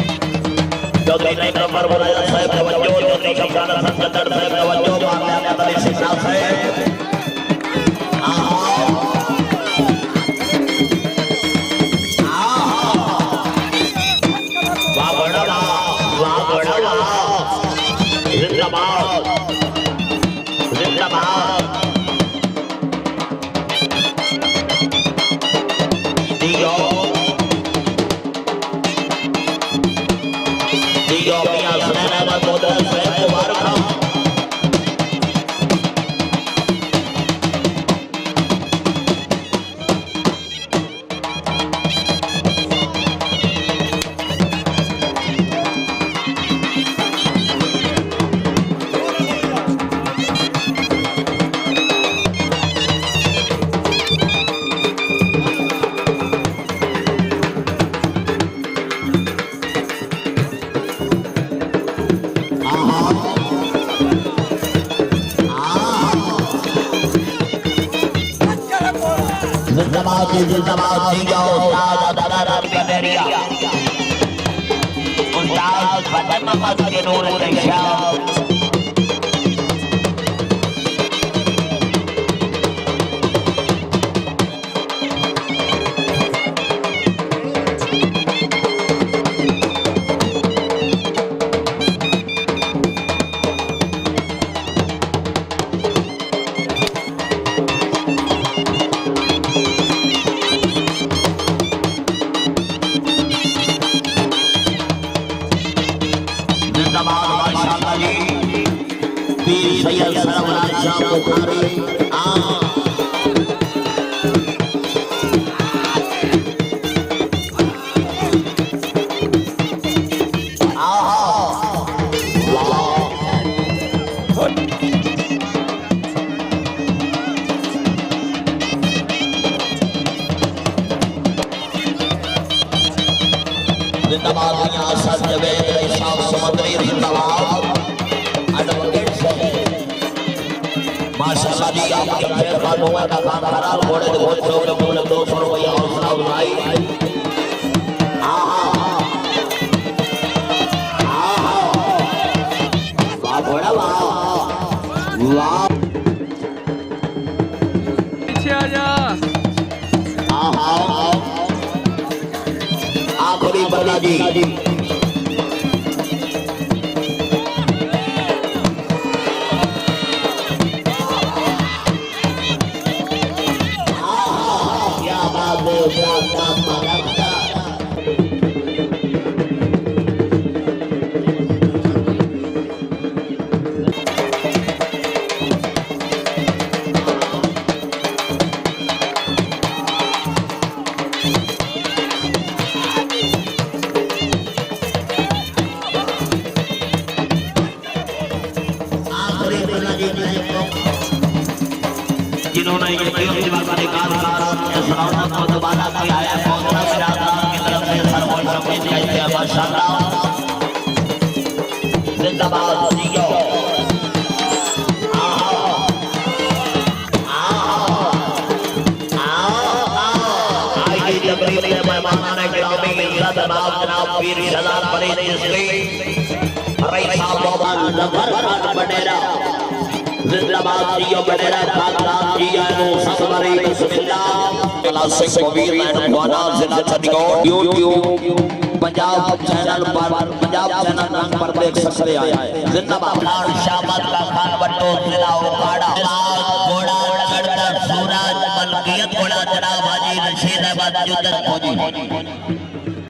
चौधरी नहीं नंबर बनाया साहब तवज्जो चौधरी शमशान संगठन साहब तवज्जो मारने आने वाले शिवराज साहब वाह बड़ा जिंदाबाद जिंदाबाद दियो मियां हुसैन अहमद मोहतरम साहब मुबारक हो जिंदाबाद दिया उस्ताद दादा राबी बेरिया उस्ताद फतेह मोहम्मद के नूर तैयार सैयद सरवराज शाह बुखारी जिंदाबाद मियां असद जवेद इशाक समुद्री जिंदाबाद माशाअल्लाह जी आपके फेर खानों का काम खराब घोड़े दे बहुत शौक बोले 200 रुपया हौसला उठाई वाह घोड़ा वाह पीछे आ जा आखिरी बल्ला जी जिन्होंने ये जीवन का निकाल को दोबारा कोई आया पहुंचना सिरादा की तरफ से सर्वोच्च सम्मान कहते हैं माशाअल्लाह जिंदाबाद जियो आई तकरीब में मेहमान गिरामी इज्जत जनाब पीर शहजाद फरीद चिश्ती रईस साहब मोहम्मद जफर खान बडेरा जिंदाबाद जियो बडेरा खानदान जियो सबरी बिस्मिल्लाह क्लासिक कबीर एंड गाना जिला चंडीगढ़ YouTube पंजाब चैनल पर देख सकते हैं जिंदाबाद खान शामत का खान बट्टो जिला उकाड़ा घोड़ा सूरज मलकियत घोड़ा जनाब हाजी रशीद अहमद जुद्दत फौजी